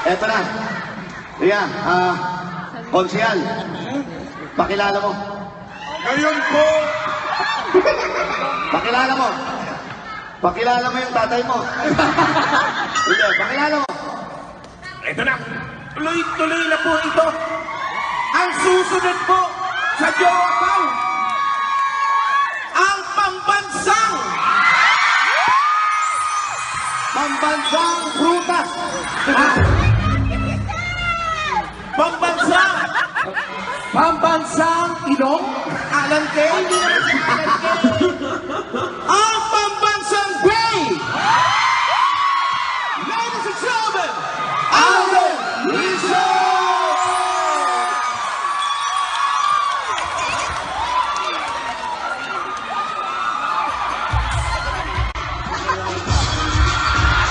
Eto na. Riyan, Konsyal, pakilala mo. Ngayon po, Pakilala mo. Pakilala mo yung tatay mo. Hindi, pakilala mo. ito na. Tuloy-tuloy na po ito. Ang susunod po sa Jowa Pao, ang Pambansang prutas. Pambansang ilong, Alan Kay, ang pambansang gay. Ladies and gentlemen, Alan Rizzo!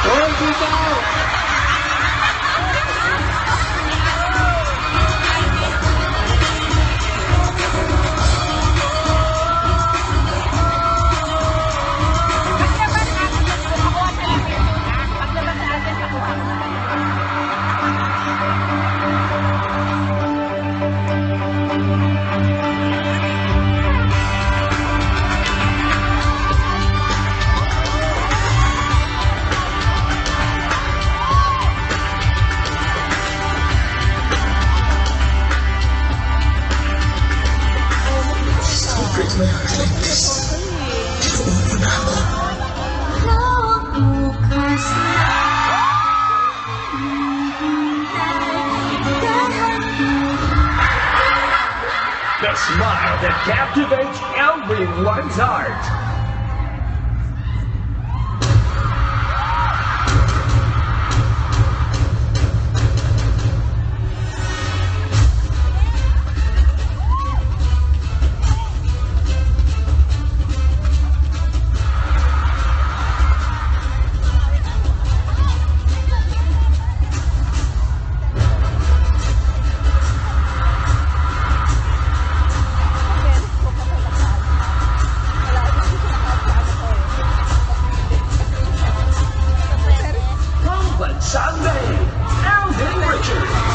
Hoy, bitaw! The smile that captivates everyone's heart. Sunday, Alvin Richard.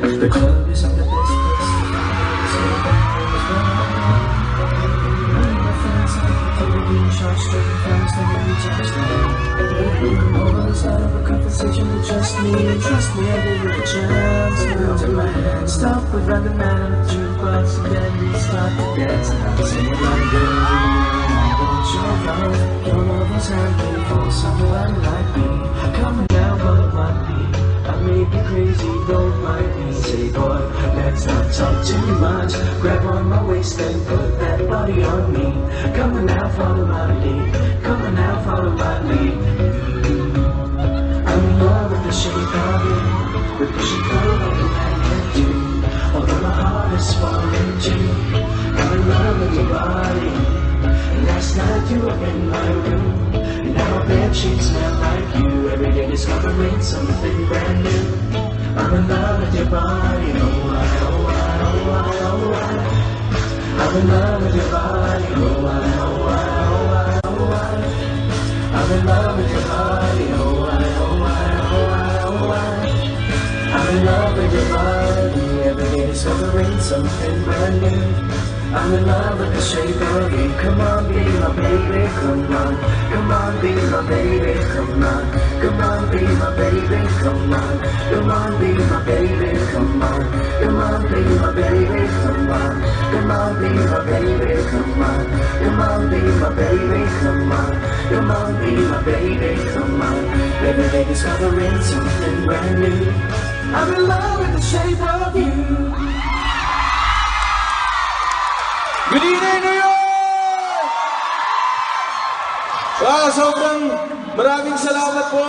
The club is the best place to my friends are being shot straight fast and we touch them. All inside of a conversation with just me. And trust me, I give you a chance. Now take my hand, stop with random man on the jukebox, and then we start to dance. And I'm singing like girl, I want your love. Your love is handmade for someone like me. Come now, what it might be. I may be crazy, don't mind me. Say boy, let's not talk too much. Grab on my waist and put that body on me. Come on now, follow my lead. Come on now, follow my lead. I'm in love with the shape of you, with the shape of the man can do. Although my heart is falling too, I'm in love with your body. And last night you were in my room. Now my bed sheets smell like you. Every day discovering something brand new. I'm in love with your body. Oh I, oh I, oh I, oh I. I'm in love with your body. Oh I, oh I, oh I, oh I. I'm in love with your body. Oh I, oh I, oh I, oh I. I'm in love with your body. Every day discovering something brand new. I'm in love with the shape of you. Come on, be my baby, come on. Come on, be my baby, come on. Come on, be my baby, come on. Come on, be my baby, come on. Come on, be my baby, come on. Come on, be my baby, come on. Come on, be my baby, come on. Come on, be my baby, come on. Every day discovering something brand new. I'm in love with the shape of you. Good evening, New York! Sobrang maraming salamat po.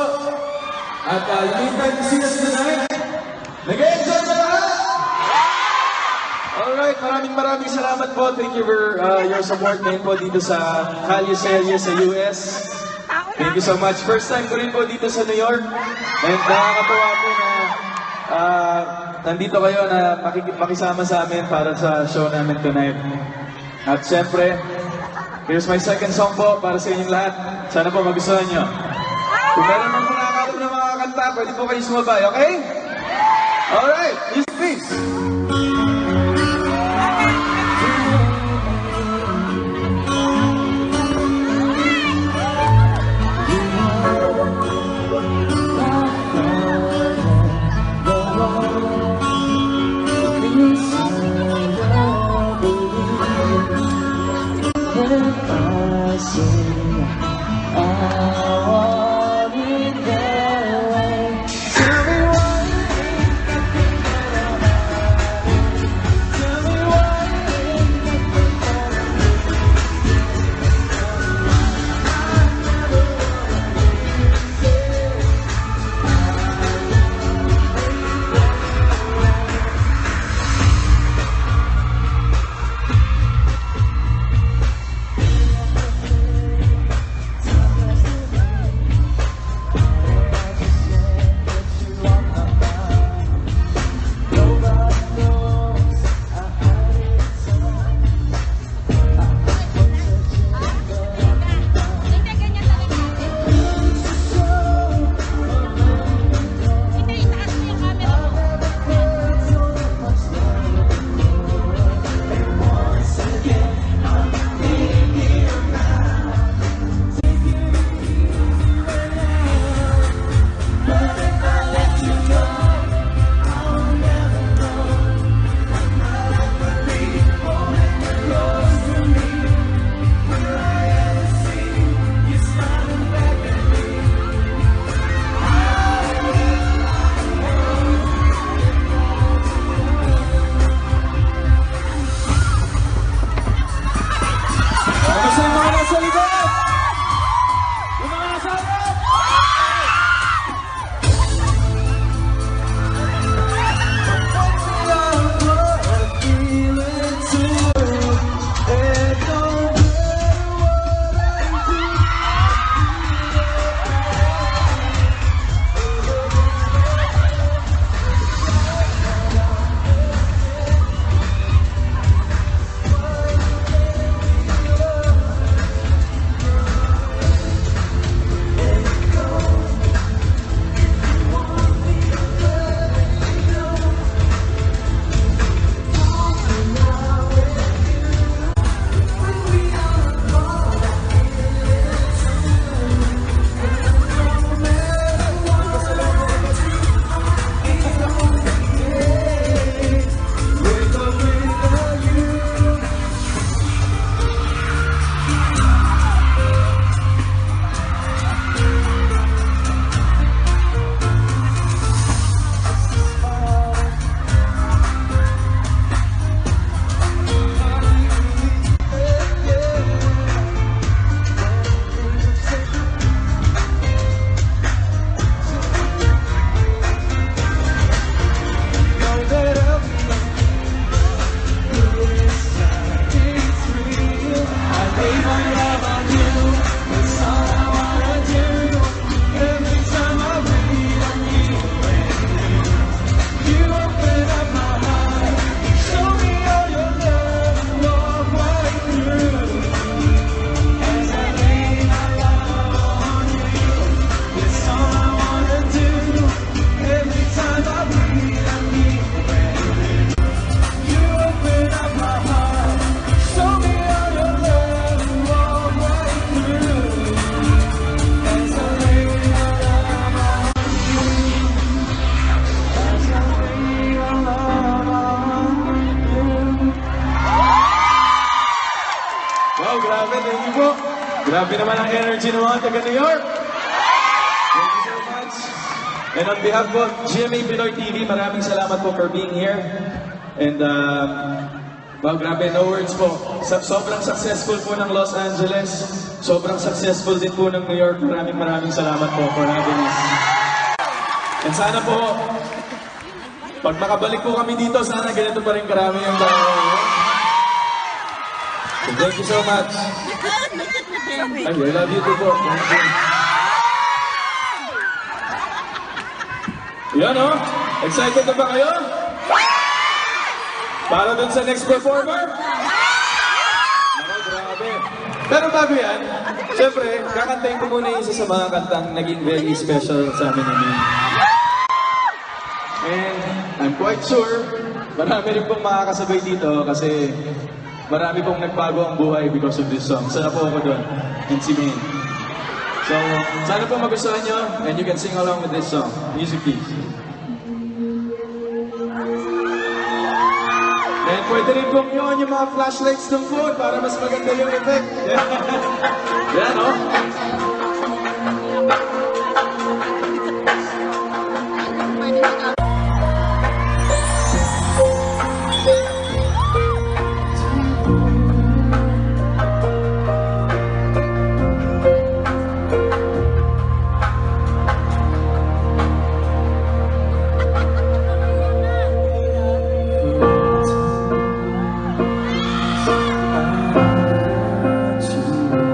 At you need time to see us tonight. Nag-enjoy na lahat? Alright, maraming salamat po. Thank you for your support ngayon po dito sa Calles area sa US. Thank you so much. First time ko rin po dito sa New York. And nakakatuwa po na nandito kayo na makisama sa amin para sa show namin tonight. At syempre, here's my second song po para sa inyong lahat. Sana po magustuhan nyo. Kung meron nang nakakalam na mga kanta, pwede po kayo sumabay, okay? Alright, music please. Wow, grabe. Thank you po. Grabe naman ang energy ng mga taga New York. Thank you so much. And on behalf of GMA Pinoy TV, maraming salamat po for being here. And wow, grabe, no words po. Sobrang successful po ng Los Angeles. Sobrang successful din po ng New York. Maraming salamat po for having us. And sana po, pag makabalik po kami dito, sana ganito pa rin karami yung tao. So thank you so much. Ay, I love you too po. Thank you. Yan o. Excited na ba kayo? Para dun sa next performer? Naku, grabe. Pero bago yan, syempre, kakantayin ko muna yung isa sa mga kantang naging very special sa amin namin. And I'm quite sure, marami rin pong makakasabay dito kasi marami pong nagbago ang buhay because of this song. Sana po ako doon, and si Maine. So, sana po magustuhan nyo, and you can sing along with this song. Music please. And pwede rin pong yun yung mga flashlights ng phone para mas maganda yung effect. Yan, no? To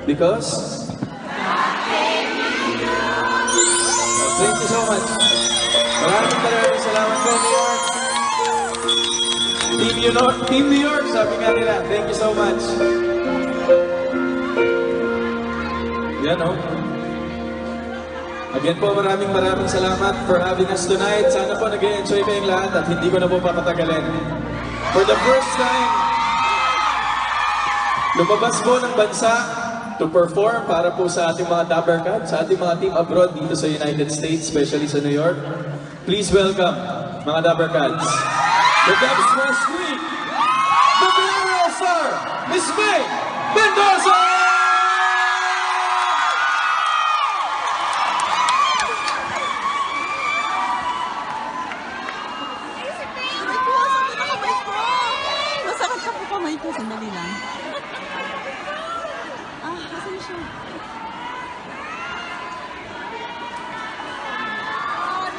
Because? Thank you so much. Maraming salamat po, New York. Team New York, sabi nga nila. Thank you so much. Yan o. Again po, maraming salamat for having us tonight. Sana po nag-enjoy kayong lahat at hindi ko na po papatagalin. For the first time, lumabas po ng bansa to perform para po sa ating mga Dabber Cats, sa ating mga team abroad dito sa United States, especially sa New York. Please welcome mga Dabber Cats. The Dubs West Week, the Viral Star, Miss May Mendoza! Masakit ka po kamay ko. Sandali lang. Asan siya?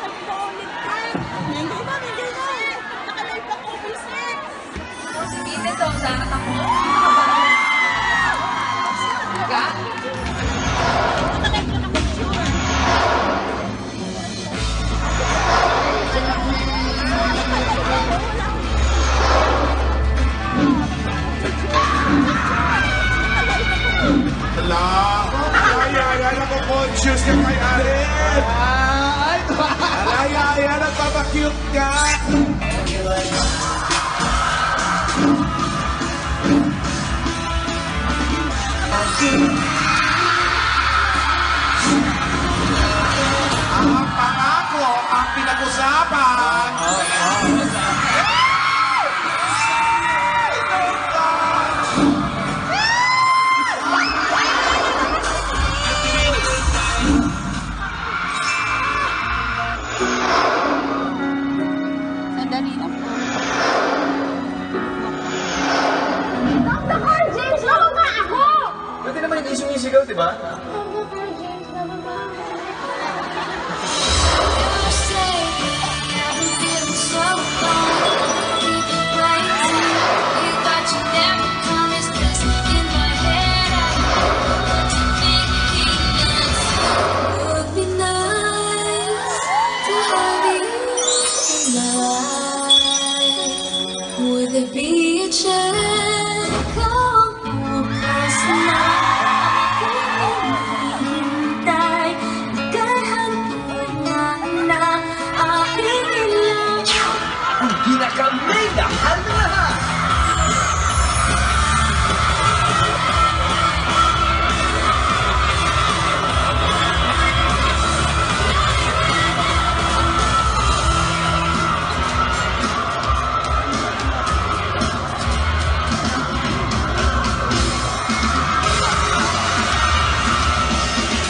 Nagpaulit ka. Mengay na. Nakalive ako, P6. Si Tita daw, sana ako. Ga? Nakalive ka na picture. Alaya, nako-conscious ka kay Aren. Alaya, nagpapakyut ka. Ang pangako, ang pinag-usapan. Sandali lang po. Dr. Carl James, laro nga ako! Pwede naman hindi sumisigaw, di ba? Dr. Carl James, laro nga ako. Would there be a chance? Kung bukas na maghihintay, nagkahantuan na aking ilang. Hindi na kami lahat.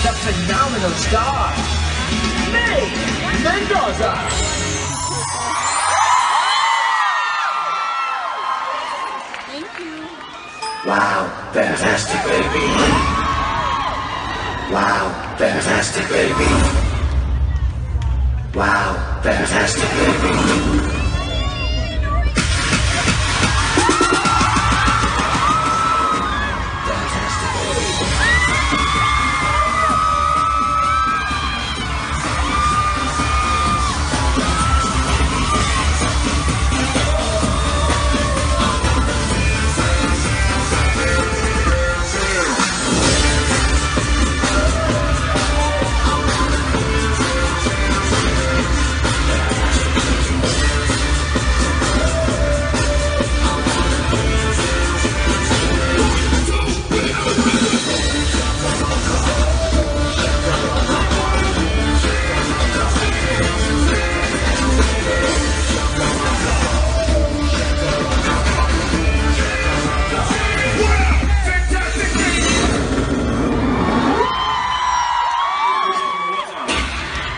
The phenomenal star, May Mendoza. Thank you. Wow, fantastic, baby. Wow, fantastic, baby. Wow, fantastic, baby.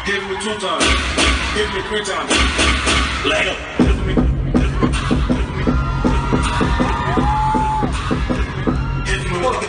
Hit me 2 times. Hit me 3 times. Leg up. Hit me 1.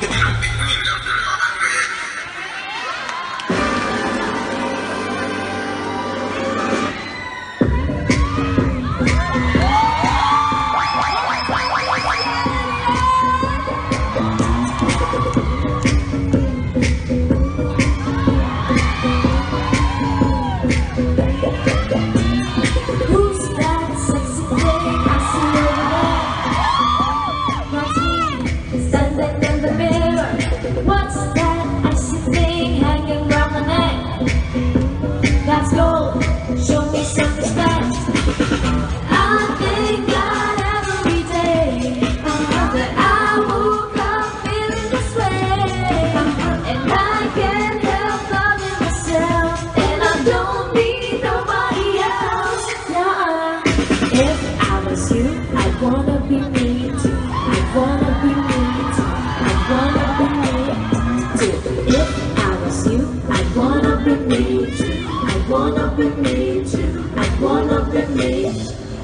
one up with me too. I'd one up with me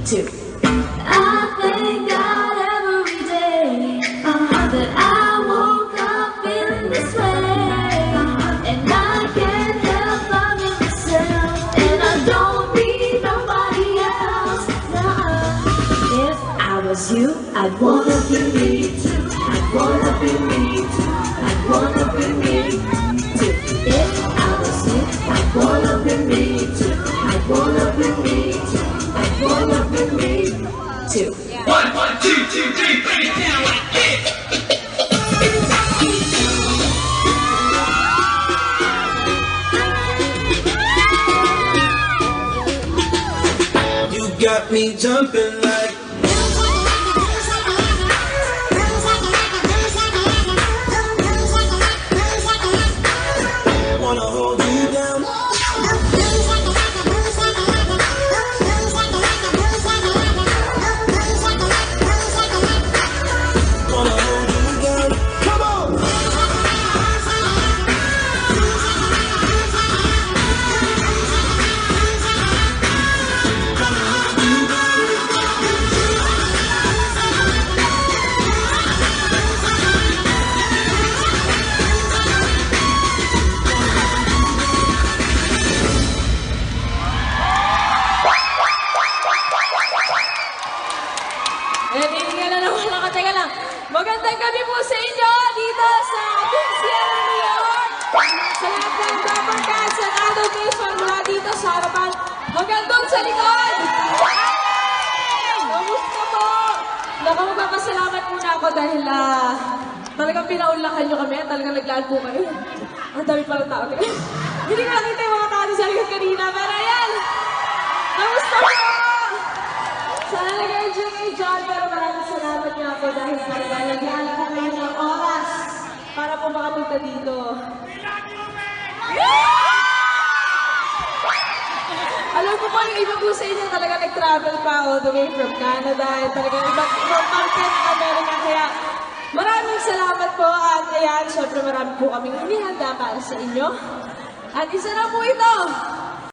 too. I thank God every day that I woke up feeling this way, and I can't help loving myself, and I don't need nobody else. Nah. If I was you, I'd wanna be me too. I'd wanna be me too. I'd wanna be me too. If I was you, I'd wanna be me too. I'd wanna be me too. I'd wanna be me too. 1, 1, 2, 2, 3, break it down like this. You got me jumping like. Wanna hold you down. Wanna hold you down. Come on. Tingnan na naman ako. Teka lang. Magandang gabi po sa inyo dito sa Big Sierra, New York. Sa lahat ng Dapper Cats at Adult Nation mula dito sa harapan. Hanggang doon sa likod. Kamusta po? Naku, magpapasalamat muna ako dahil talagang pinaunlakan nyo kami. Talagang naglaan po kayo. Ang dami palang tao. Hindi ko nakita yung mga tao sa likod kanina. Pero ayan. Kamusta po? Sana nag-enjoy kayo dyan, pero maraming salamat nga po dahil talagang naglaan po kayo ng oras para po makapunta dito. Alam ko po, yung iba po sa inyo talaga nag-travel pa all the way from Canada at talagang ibang parte ng Amerika. Kaya maraming salamat po at ayan, syempre marami po kaming inihanda para sa inyo. At isa na po ito.